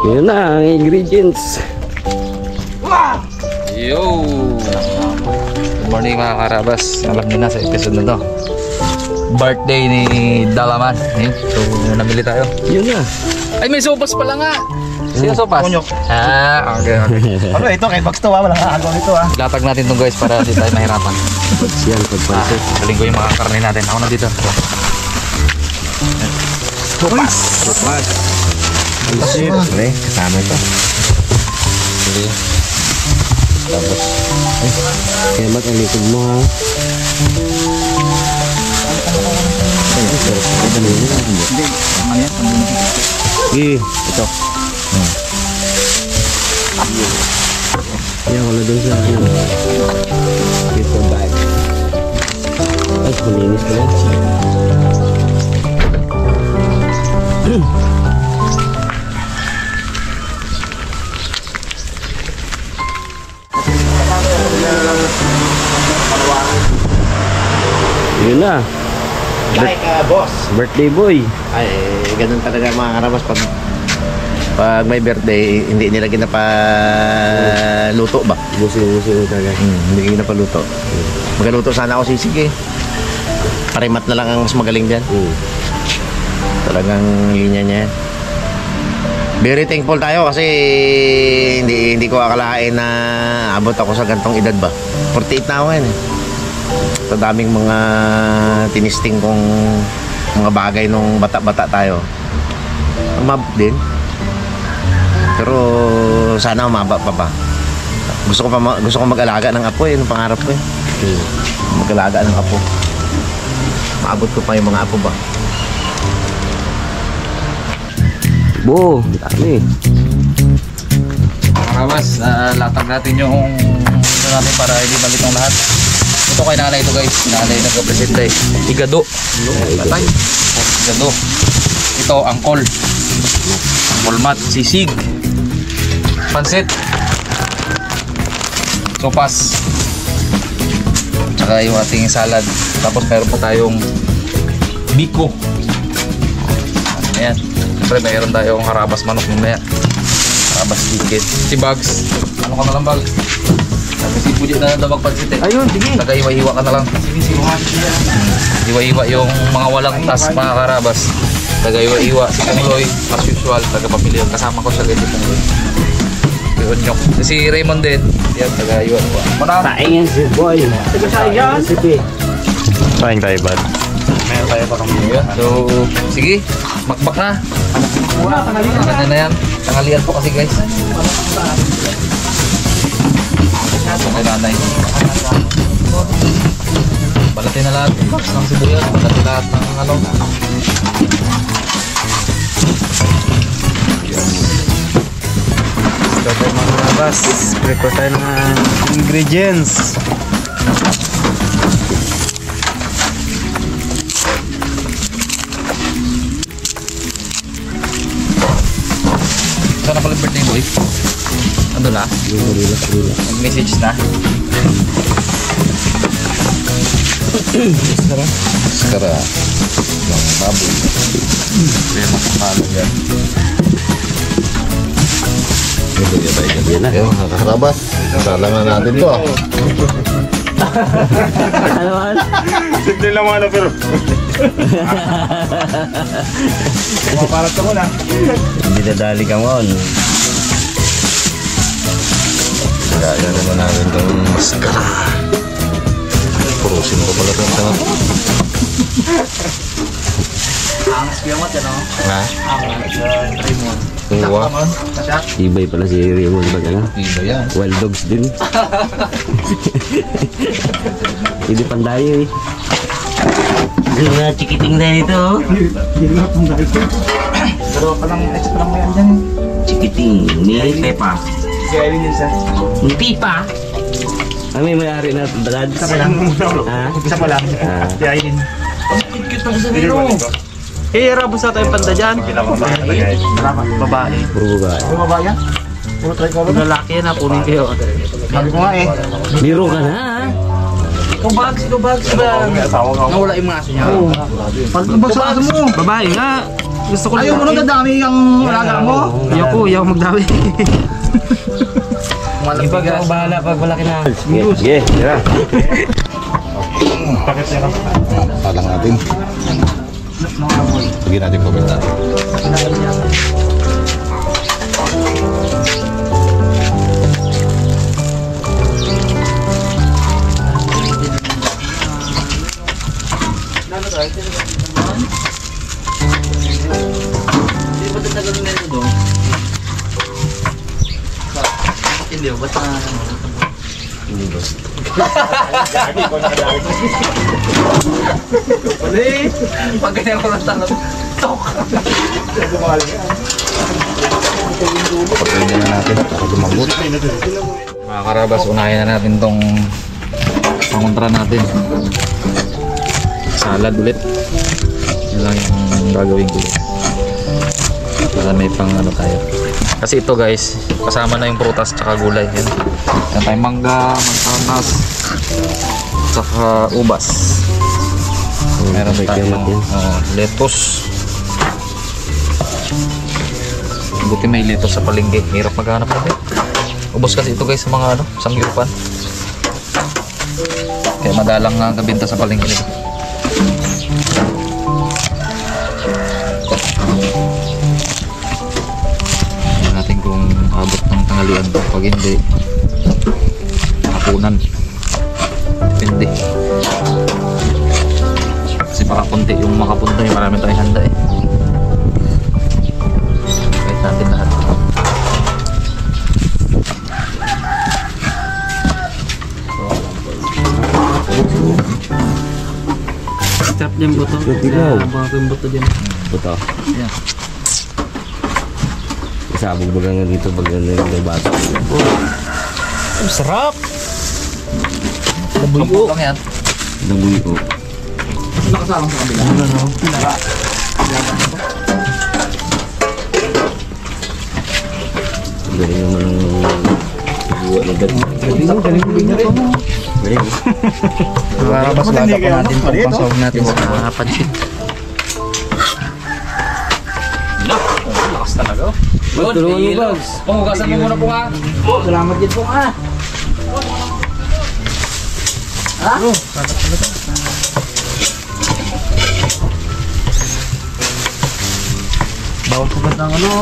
Yun na ang ingredients. Yo! Good morning mga karabas. Alam niyo na sa episode na to, birthday ni Dalaman. So namili tayo. Yun na. Ay, may sopas pala nga. Sino sopas? Kunyok. Okay. Ano ito? Kay Bags to ha. Walang agaw nito ha. Latag natin to guys para di tayo mahirapan. Yan, pagpansit. Galing ko yung mga karne natin. Ako na dito. Sopas! Sopas. Pansit. Okay, kasama ito. Sige. Tapos, kaya ba't ang likod mo ha? Hindi. Ano yan? Sige, ito. Yan, wala doon sa akin. Ito bag. Ay, malinis ko lang. Yun na. Like boss. Birthday boy. Ay, ganun talaga mga karabas. Pag may birthday, hindi nila ginapaluto ba? Busing talaga. Hindi ginapaluto. Magaluto sana ako sisig eh. Parimat na lang ang mas magaling dyan. Talagang linya niya. Very thankful tayo kasi hindi ko akalain na abot ako sa gantong edad ba. 48 na ako ngayon eh. Sa daming mga tinisting kong mga bagay nung bata-bata tayo. Umabot din. Pero sana umaba pa ba. Gusto ko mag-alaga ng apo eh, yung pangarap ko eh. Mag-alaga ng apo. Maabot ko pa yung mga apo ba. Bo, dami. Karabas, latag natin yung natin para hindi balik ang lahat. Ito kay nanay ito guys. Nanay nagka-presenta eh. Igado. Patay. Igado. Ito, angkol. Angkol mat. Sisig. Pansit. Sopas. Tsaka yung ating salad. Tapos meron pa tayong biko. Ayan. Siyempre mayroon tayong harabas manok mamaya. Harabas chicken. Si Bags. Ano ka na lang Bags? Kasi pwede na lang magpansit eh. Ayun, sige. Taga-iwa-iwa ka na lang. Sige. Iwa-iwa yung mga walang tas mga karabas. Taga-iwa-iwa. Si Pungloy, as usual, taga-pamilya. Kasama ko siya ganyan si Pungloy. Si Onyok. Si Raymond din. Yan, taga-iwa-iwa. Saing yan si boy. Taga-saing yan. Saing tayo bad. Meron tayo pa kami. So, sige. Makbak na. Tanghalian na yan. Tanghalian po kasi guys. So kay nanay. Balatin na lahat ng sibuyas. Balatin lahat ng ano. Ito tayo mga karabas. Prepare tayo ng ingredients. Saan na pala birthday boy? Ano na? Mag-message na? Skara. Yung baboy. Kaya makakalo yan. Yan na. Yung karabas. Salangan natin to ah. Ano man? Simple lang mga pero. Maparat ko na. Hindi dadali ka mon. Kaya naman natin itong maskara. Purusin ko pala itong tanong. Angas ko yung mat yan o? Ha? Angas. Raymond. Uwa. Ibay pala si Raymond pag ano. Iba yan. Wild dogs din. Hindi pandayo eh. Yung mga chikiting na ito. Pero palang mo yan dyan. Chikiting. Ni Pepa. Si Irene din sa. Ni Pipa. May mayari na balad. Isa pa lang. Ha? Isa pa lang. Si Irene. Cute na sa nilo. Eh, rabos na tayong panda dyan. Babae. Puro babae. Puro babae yan? Puro tricolor? Lalaki yan ha, punin kayo. Sabi ko nga eh. Biro ka na ha. Ikaw bags ba? Nawala yung mga aso niya. Pag sa aso mo. Babae nga. Gusto ko ayaw mo nung dadami ang alaga mo. Ayaw magdami. Ipag ako bahala pag malaki na. Sige, tira. Palang natin. Lagyan natin paminta. Hindi, basta pag ganyan ko lang tanong, tok! Pagkain na natin para lumambot. Mga karabas, unahin na natin tong pangontra natin. Salad ulit. Yan lang yung gagawin ko. Para may pang ano tayo. Kasi ito guys, kasama na yung prutas tsaka gulay. Yan. Yan tayong mangga, mansanas, tsaka ubas. Meron tayong lettuce. Buti may lettuce sa palengke. Hirap maghanap natin. Ubos kasi ito guys sa mga ano, sangyupan. Kaya madalang nga kabinta sa palengke nito. Tingnan natin kung abot ng tanghalian to. Pag hindi, hapunan. Depende. Kasi baka konti yung makapunta, marami tayong handa eh. Kahit natin lahat. Step din buto. Baka yung buto din. Buto. Yeah. Isabog mo lang dito pag may bato. Ang sarap. Kampok lang yan. Nabuyo ko. Nakasama sa kabila. Galing naman ng buwan na galing. Galing. Karabas laga pa natin itong pasawag natin sa mga pansit. Lakas talaga. Good, tulungan mo, Bags. Pumugasan mo muna po ha. Salamat din po nga. Bawal ko ba ng ano?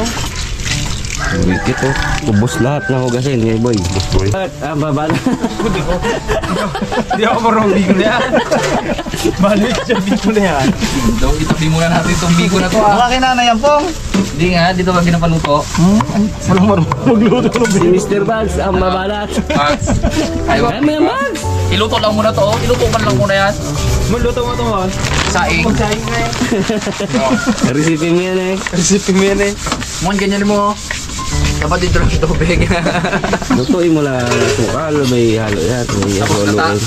Wikit oh. Ubus lahat ng hugasin eh boy. At babala. Hindi ako marunong bigo na yan. Balik siya bigo na yan. Daw itabi muna natin itong bigo na to ha. Mga kinana yan pong. Hindi nga, dito ka ginapaluto. Walang marunong magluto ng Si Mr. Bags ang babalat. Max, ayaw. Ay mga Bags. Iluto lang muna to. Iluto man lang muna yan. Magluto mo ito mo. Saing. Pagsahin nga yan. Recipe mo yan eh. Recipe mo yan eh. Mon, ganyan mo. Dapat dito lang tubig. Lutuin mo lang. Sukal, may halo yan. May halo-haloin.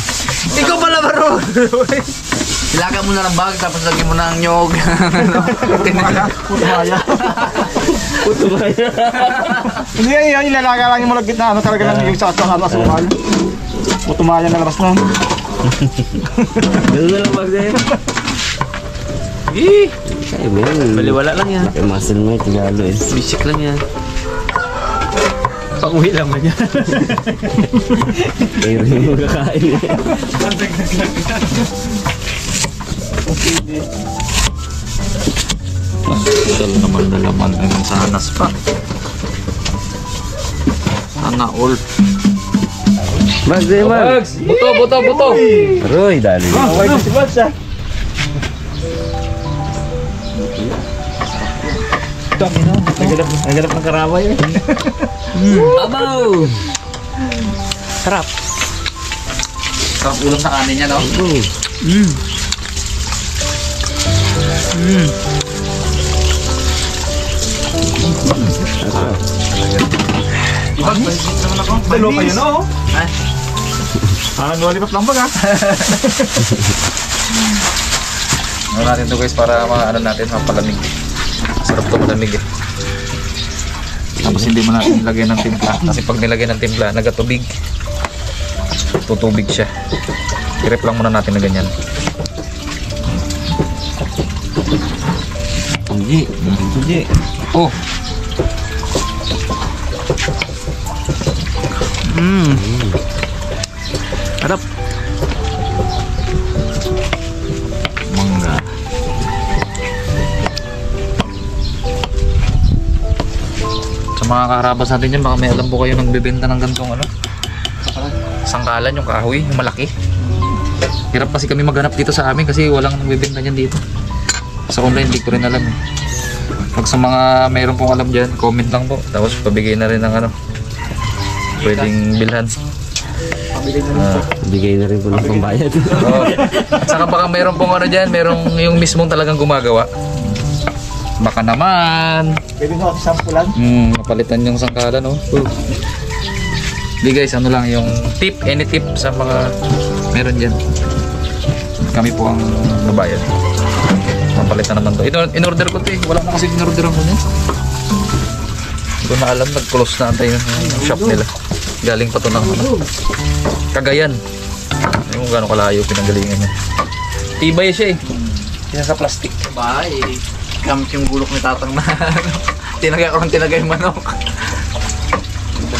Ikaw pala marunong. Ilaga mo na ng bag, tapos lagyan mo ng nyog. Putumaya. Putumaya. Hindi yan, ilalaga lang yung malagkit na ano talaga lang yung sa asukal. Putumaya na labas nun. Ganun na lang Bags eh. Ay, man. Baliwala lang yan. Laki muscle mo, tigalo eh. Basic lang yan. Pang-uwi lang man yan. Kayo rin yung kakain eh. Total naman na laman ay mansanas pa. Sana all. Bags eh, Bags. Buto. Roy, dali. Okay, si Bags ah. Naganap ng karaway eh. Abaw! Sarap. Sarap ulam sa kanin niya, no? Dalo kayo no? Nuwalipap lang ba ka? Ano natin to guys para ano natin, mapalamig. Sarap to malamig eh. Tapos hindi mo natin nilagay ng timpla. Kasi pag nilagay ng timpla, nagatubig. Tutubig siya. I-rep lang muna natin na ganyan. Suji. Suji. Oh. Harap. Mangga. Sa mga kaharabas natin dyan, baka may alam po kayo nagbebenta ng gantong ano? Sangkalan, yung kahoy, yung malaki. Hirap kasi kami maghanap dito sa amin kasi walang nagbebenta dyan dito. Sa online, hindi ko rin alam eh. Pag sa mga mayroon pong alam dyan, comment lang po. Tapos pabigay na rin ng ano, pwedeng bilhan. Bigay na rin po ng pambayad. Oo. At saka baka mayroon pong ano dyan, mayroong yung mismong talagang gumagawa. Baka naman Pwede mo ako sampulan. napalitan yung sangkalan, no? Di guys, ano lang yung tip, any tip sa mga meron dyan. Kami po ang nabayad. Napalitan naman to. Ito, in-order ko to eh. Wala na kasi in-orderan ko niya. Hindi ko na alam, nag-close na tayo yung shop nila. Galing pa to ng ano, Cagayan. Yung gano'ng kalayo pinanggalingan niya. Tibay siya eh. Kaya sa plastic. Bye. Gamit yung bulok ni tatang na tinagay ko ng tinagay manok.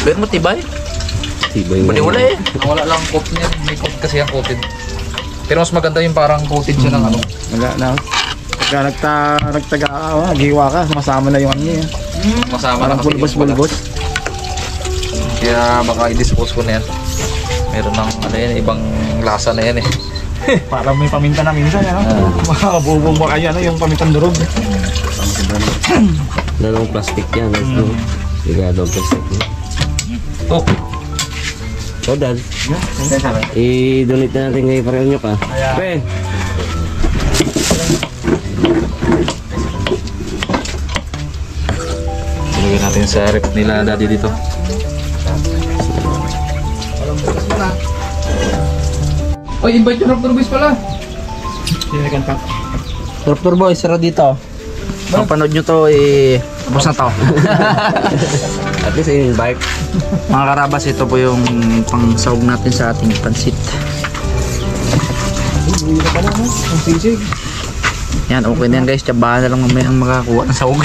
Bet mo tibay? Tibay mo. Wala eh. Wala lang coat niya. May coat kasi ang coated. Pero mas maganda yung parang coated siya ng ano. Wala na. Pagka naghiwa ka, sumasama na yung ano niya. Masama na Parang kasi yung wala. bulbos-bulbos. Kaya baka i-dispose ko na yan. Meron ng ano yan, ibang lasa na yan eh. Parang may paminta na minsan, ano? Makabubong ba kayo, ano, yung pamintang durog. Dalawang plastic yan. Ligado ang plastic niya. Oh, So, Dad, i-donate na natin kay Parang Nyok, ah. Pre, silagay natin sa rep nila daddy dito. Oy, invite yung Raptor Boys pala. Sinikan pa. Raptor boy, sara dito. Ang panood nyo to eh, tapos na to. at least i-invite. Mga karabas, ito po yung pangsawag natin sa ating pansit. Hindi na pala, no? Ang sisig. Yan, okay na yan guys. Tsabahan na lang mamaya ang makakuha ng sawag.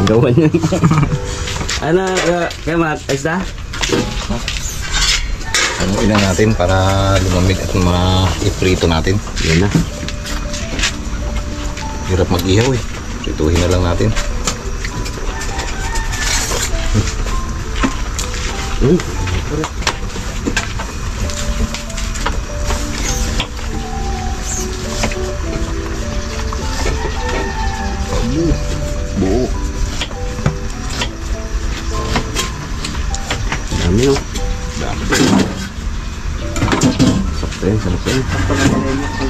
Agawan yan. Ano, kaya Matt, ayos na? Ano ilan natin para lumamig at ma-iprito natin. Yan na. Hirap mag-ihaw eh. Prituhin na lang natin. Buo. Dami, no? Sakto yan, sarap yan.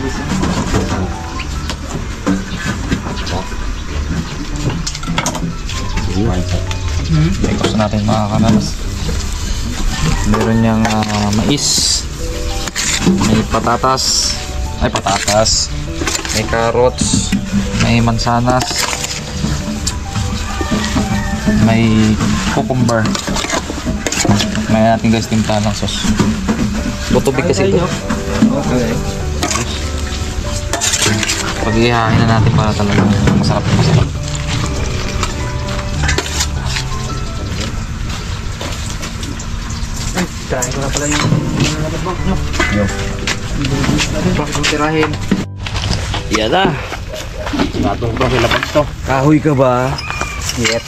Ikos natin mga kanalas. Meron niyang mais. May patatas. Ay, patatas. May carrots. May mansanas. May cucumber. May natin guys timplahan ng sauce. Tutubig kasi ito. Okay. Pag-ihahin na natin para talagang masarap. Kain ko na pala yung nalabag nyo. Bakit mong tirahin? Yan na. Batong ko, kilabag to. Kahoy ka ba? Yep.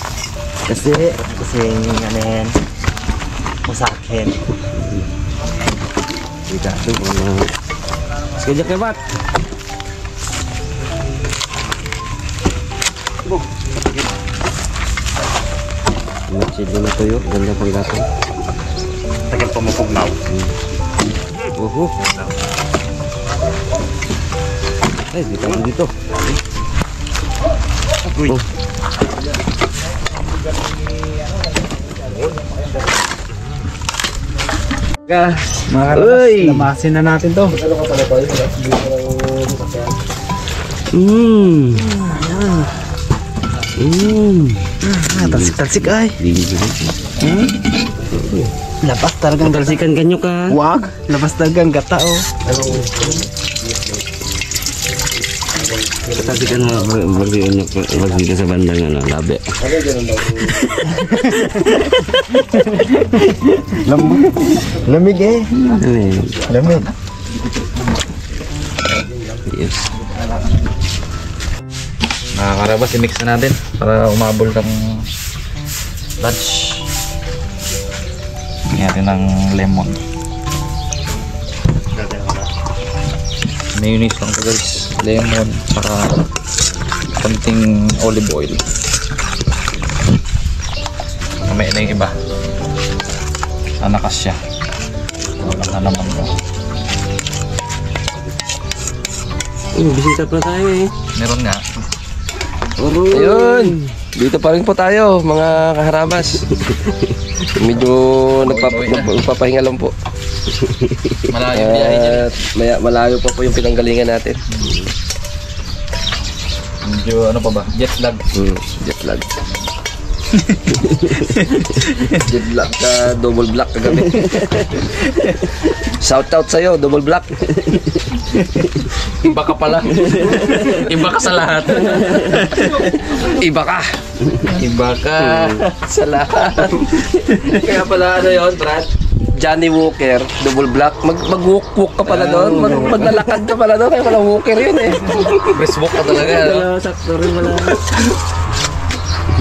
Kasi, Yung ano yan. Masakin. ligado ko na. Sige, kaya Matt. Matsid mo na tuyo. Ganda pang gato. Tagal pumupugnaw. Oho. Ay, dito ako dito. Uy. Oh. Mga Uy! lamasin na natin to. Talsik-talsik ay. Labas talagang Talsikan kanyo ka. wag. Labas talagang gata oh. Katasikan mo, wag dito sa bandang ano, labi. Lamig eh. Ano yun? Lamig. Yes. Nakakarabas, i-mix na natin para umabol ng lunch. Lagyan natin ng lemon. Mayonnaise lang ito guys. Lemon, saka konting olive oil. Mamaya na yung iba. Sana kasya. Wala na naman mo. Bisita pa tayo eh. Meron nga. Ayun! Dito pa rin po tayo, mga kaharabas. Medyo nagpapahinga lang po. Malayo yung biyahe niya. Malayo pa po yung pinanggalingan natin. Medyo ano pa ba? Jet lag. Jet lag. Jet lag ka, double black kagabi. Shout out sa'yo, double black. Iba ka pala. Iba ka sa lahat. Iba ka. Iba ka sa lahat. Kaya pala ano yun, Brad? Johnny Walker, double black. Mag-walk ka pala doon. Maglalakad ka pala doon. Kaya pala Walker yun eh. Facebook ka talaga. No? Sakto rin pala.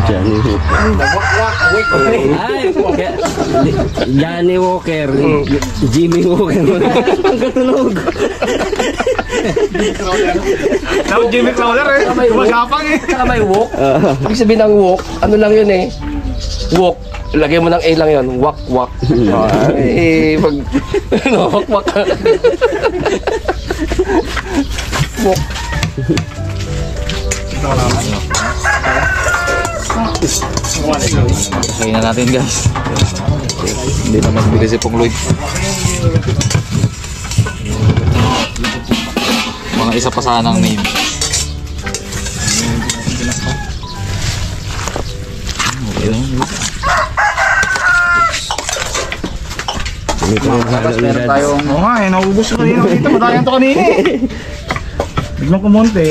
Johnny Walker. Ay, Johnny Walker. Jimmy Walker. Ang katulog. Now Jimmy Crowder eh. Magapang eh. Saka may walk. Ibig sabihin ng walk, ano lang yun eh. Walk. Lagay mo ng A lang yun. Walk, walk. Eh, pag... No, walk, walk. Walk. Kaya na natin guys. Hindi naman bili si Pong Lloyd. Mga isa pa sanang name. Okay lang. Tapos meron tayong Oo nga eh, naubos ko kanina dito. Madayan to kanina eh. Biglang kumonte.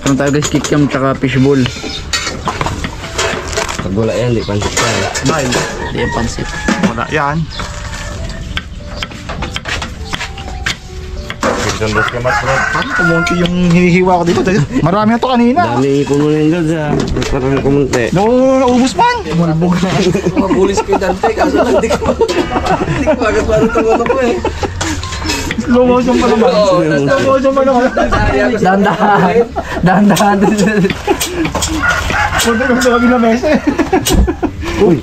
meron tayo guys, kikiam tsaka fishball. Pag wala yan, di pansit ka. Dahil, Hindi yung pansit. wala yan. Parang kumonte yung hinihiwa ko dito. Marami na to kanina. Dami ipon mo na yun, Lods, ha. Parang kumunti. No, naubos man. Malbog na. Mga bulis ko yung Dante, kaso lang di ko agad parang tumono ko eh. Slow motion pa naman. Slow motion pa naman. Dandahan. Dandahan. Punta kami sa kabilang mesa eh. Uy,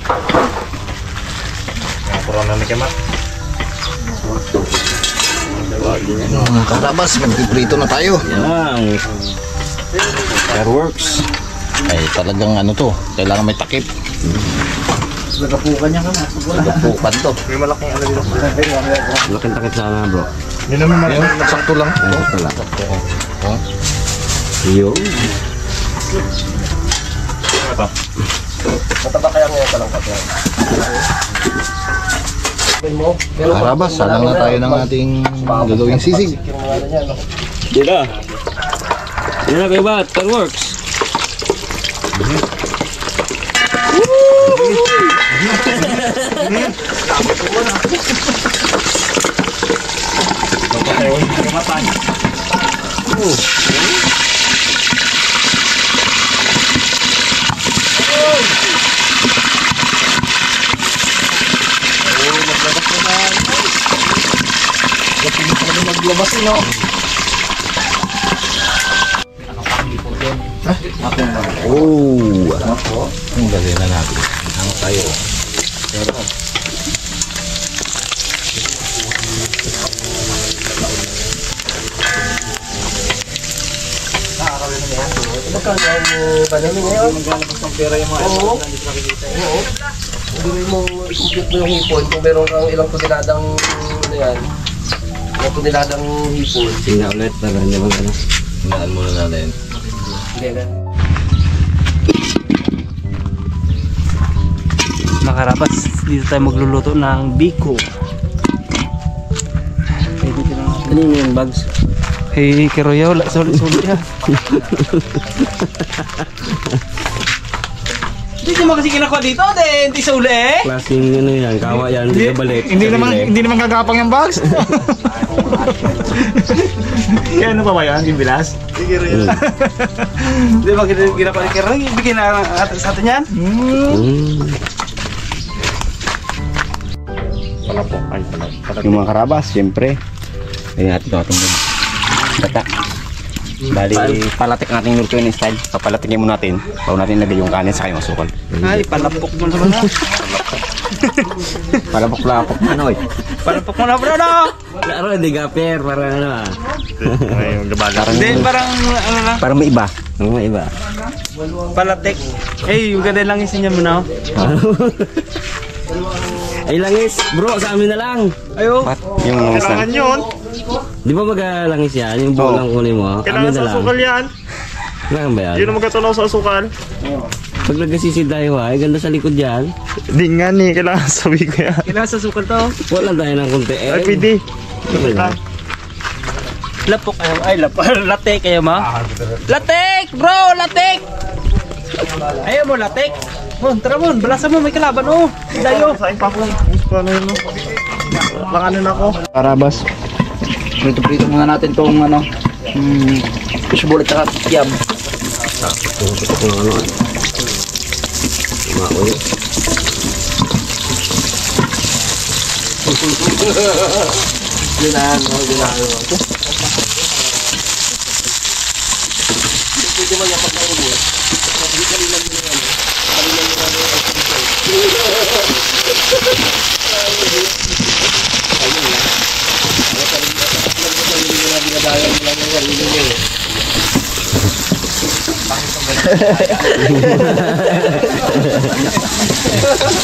Mga karabas, magpiprito na tayo. yan. Fireworks. Ay, talagang ano to, kailangan may takip. Nagapukan niya ka na. Nagapukan to. May malaking ano dito. Laking takip sana, bro. Yun naman malaking. Ayun, sakto lang. Ay, ito lang. Oh. Yo. Karabas, salang na tayo ng ating gagawing sisig. Dito. Yan na, Kuya Bat. Fireworks. Oh, ang galing na natin. Ano tayo? Hindi mo i-compute mo yung hipon kung meron kang ilang tuneladang ano yan. Ilang tuneladang hipon. Tingnan ulit para hindi mag ano. Hinaan muna natin. Hindi na. Makarapas, dito tayo magluluto ng biko. Ano yung bags? Kay Roya, wala sulit-sulit ya. Hindi naman kasi kinakuha dito, hindi sa uli eh. Klaseng ano yan, kawa yan, hindi balik. Hindi naman gagapang yung bags. Kaya ano pa ba yan? Bibilas? Hindi ba ginakuha ni Kero? Bigyan na sa atin yan? Palapok. Ay, palapok. Yung mga karabas, siyempre. Ayun natin ito ating bata. Bali, palatik natin yung Lurtuin style. Papalatikin mo natin. Bago natin lagay yung kanin sa kayong asukal. Ay, palapok mo naman na. Palapok-lapok ano eh. Palapok mo na bro na. Laro, hindi gaper, parang ano ah. Ay, yung gabala. Hindi, parang ano lang. Parang may iba. May iba. Palatik. Eh, yung ganda lang isin niya mo na. Ay langis, bro, sa amin na lang. Ayo. What? Yung langis na. Kailangan yun. Di ba mag-langis yan? Yung buo lang kunin mo. Kailangan Amin na sa lang. asukal yan. Kailangan ba yan? Yun ang magkatunaw sa asukal. Pag nagkasisid tayo ay ganda sa likod yan. Di nga ni, kailangan sabi ko yan. Kailangan sa sukal to. Wala tayo ng konti eh. Ay, pwede. Lapok kayo. Ay, latek kayo ma. Latek, bro, latek. Ayaw mo, latek. Mon, tara mon, balasan mo, may kalaban oh. Dayo. Saan pa ko? Paano yun? Langanin ako. Karabas. Prito muna natin tong ano, fishball at saka yam.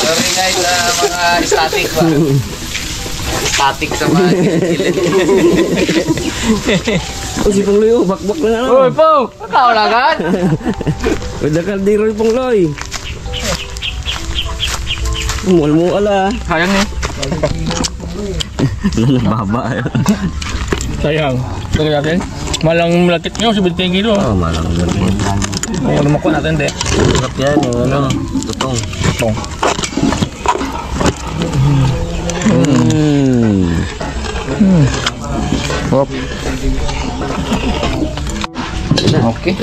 Sorry guys, mga static ba? Static sa mga gilid. O si Pangloy, bakbak na ano. Uy, Pong! Ikaw lang kan? O dakal-diro yung Pangloy. Mual-mual ah. Sayang eh. Nababa yun. Sayang. Ito natin. Malang malakit nyo, 17 kilo. Oh, malang naman. Ano makuha natin, de? Sarap yan, yung ano, tutong. Tutong. Hop. Okay.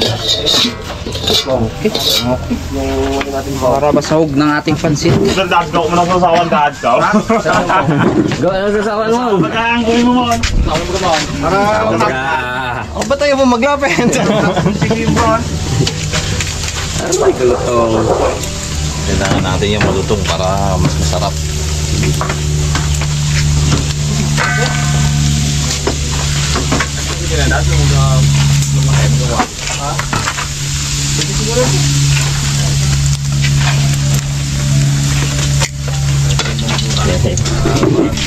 Para basahog ng ating pansit. Dad ko mo na sa sawan dad ko. Gawa na sa sawan mo. Pagkaang kuwi mo mon. O ba tayo mo maglapit? Sige bro. Ano ba kalutong? Kailangan natin yung malutong para mas masarap.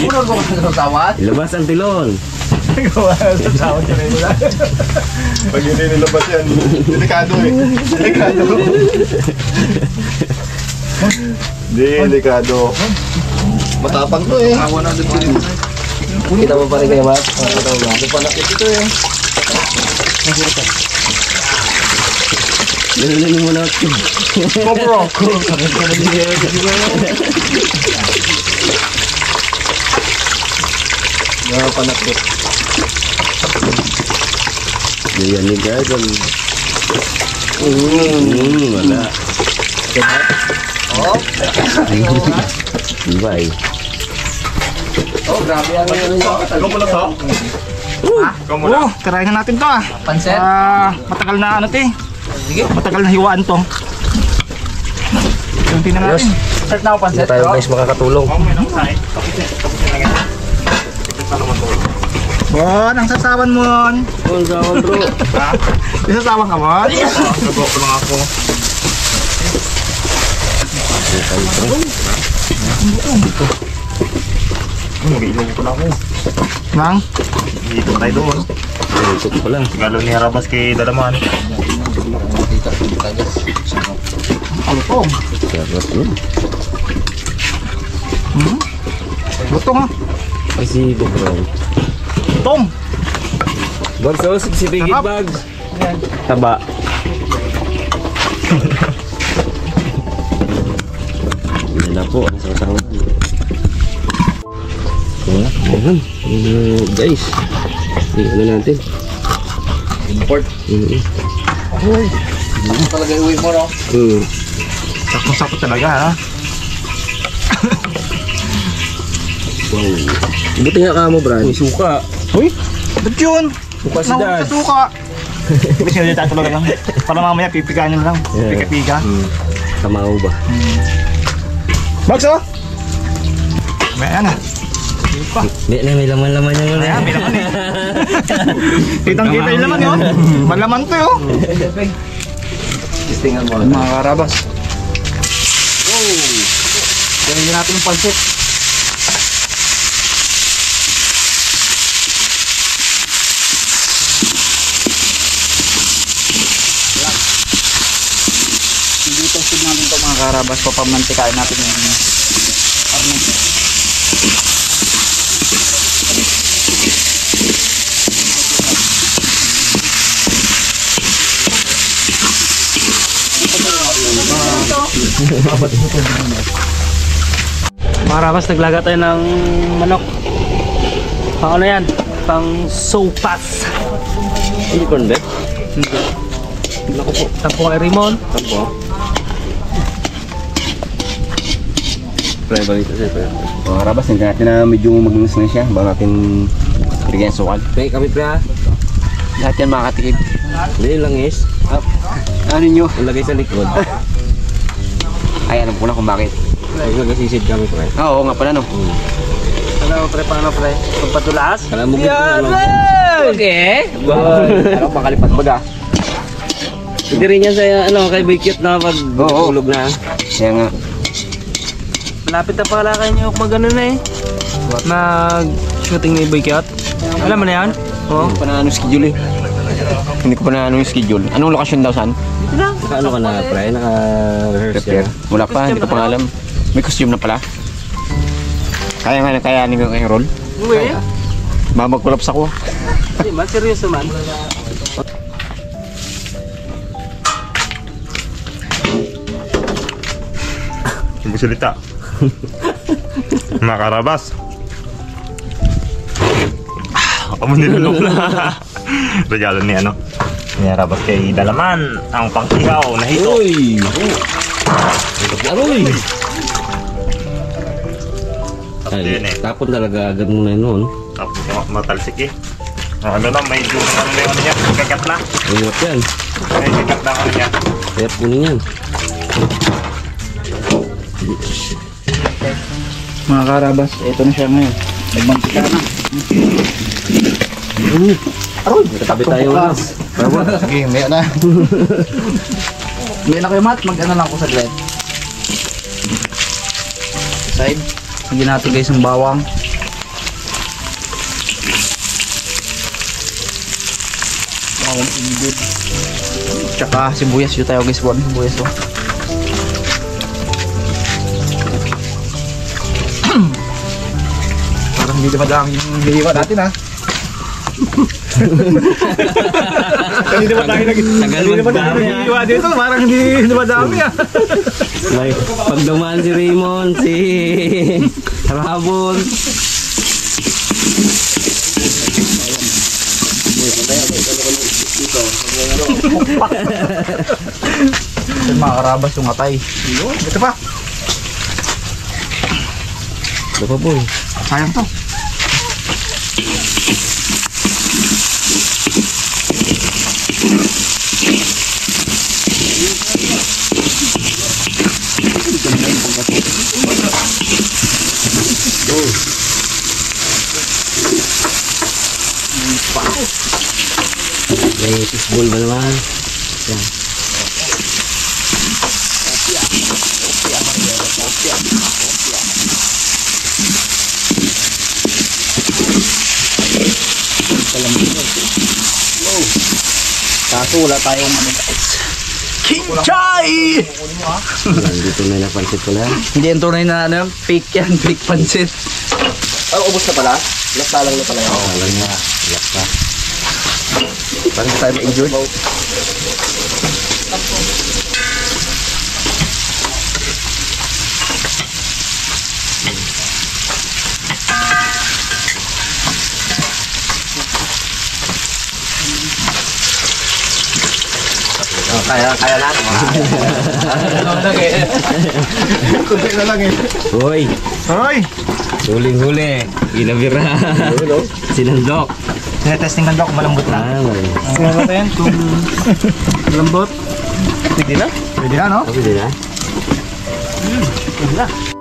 Unang ko sa sawat. Ilabas ang tilon. Pag hindi nilabas yan, delikado eh. Delikado. Delikado. Matapang to eh. Kita mo pa rin kayo ba? Ano pa nakit ito eh. Lalulin mo na. Bro. Panakit. Yan ni guys. Wala. Oh. Bye. Oh, grabe ang Ikaw mo lang to? Ikaw mo lang. Tirahin na natin to ah. pansit. Matagal na ano to eh. Sige. Matagal na hiwaan to. Yung na natin. Start na ako pansit. Tayo guys makakatulong. Bon, ang sasawan mo. Ang sawan bro. Yung sasawan ka Bon. Nagawa ko lang ako. Mag-iilong ko na ako. Nang? Dito tayo doon. Ito pala. Galo ni Harabas kay Dalaman. Alutong. Sarap yun. Lutong ah. Kasi bro. Lutong. Borsos, si Bigit Bag. Taba. Yan na po, ang sasawa. Ayan. Guys. Ano natin? Import. Ako talaga iuwi mo, no? Sakto-sakto talaga, ha? Wow. Buti nga ka mo, Brad. May suka. Uy! Ba't yun? Suka si Dan. Suka! Kasi hindi tayo talaga lang. Para mamaya pipigaan nyo lang. Pika-pika. Kamao ba? Max, oh! Ayan na. May laman-laman yung Ayan, may laman eh. Kitang-kita yung laman yun. Malaman to yun. Testingan mo. Mga karabas. Gawin natin yung pansit. Dito natin ito mga karabas. Papamantikain natin yung arnong. Mga karabas, naglaga tayo ng manok. Pang ano yan? Pang sopas. Hindi corn beef? Naku po. Tampo kay Raymond. Tampo. Pre, balik ito siyempre. Mga karabas, hindi natin na medyo mag-nus na siya. Bago natin bigyan ng sukal. Pre, kami pre ha. Lahat yan makakatikim. Hindi lang is. Ano nyo? Ang lagay sa likod. Ay, alam ko na kung bakit. Pag nagasisid kami pre. Oo nga pala, no? Ano pre, paano pre? Pagpatulas? Kala mo gito na. Okay. Ano, makalipat baga. Hindi rin yan sa ano, kay Bigit na pag tulog na. Kaya nga. Malapit na pala kayo mag-ano na eh. Mag-shooting ni Boycott. Alam mo na yan? Oo. Hindi ko pa na anong schedule eh. Hindi ko pa na anong schedule. Anong lokasyon daw saan? Naka-ano ka na pre? Naka-rehearse Prepare. yan. Wala pa, hindi ko pa nga alam. May costume na pala. Kaya nga na kayanin ko yung role. Uwi. Mamag-collapse ako. Hindi man, seryoso man. Magsalita. Mga karabas. Ako mo nilunok na. Regalo ni ano. Ni Karabas kay Dalaman. Ang pangkihaw na hito. Uy! Aroy! Yun eh. Tapon talaga agad mo na yun noon. Tapos matalsik eh. Ano na, may duro na ano yung ano niya. Kagat na. Ingat yan. May kagat na ano niya. Kaya kunin yan. Mga karabas, ito na siya ngayon. Nagmantika na. Aroy! Katabi tayo na. Sige, may na. May na kayo mat, mag-ano lang ko sa glen. Side. Sige natin guys yung bawang. Bawang indeed. Tsaka sibuyas yun tayo guys, buwan sibuyas to. Parang hindi madami yung hiwa natin ha. Hindi ba tayo nag-iwa dito? Parang hindi madami ah. May pag dumaan si Raymond, si Rabon. Mga karabas yung atay. Ito pa. Ito pa po. Sayang to. May fishbowl ba naman? Yan. Kaso wala tayong ano guys. Kinchay! Dito na yung napansit ko na. Hindi yung tunay na ano, fake yan, fake pansit. Oh, ubos na pala? Lasta lang na pala yun. Alam niya. Iyak pa. Para hindi tayo ma-injured. Kaya natin. Kunti na lang eh. Hoy, Hoy! huling-huli. Ginabira. Sinandok. Testing ka kung malambot na. Ah, Tingnan natin kung malambot. Pwede na? Pwede na, no? Pwede na. Pwede na.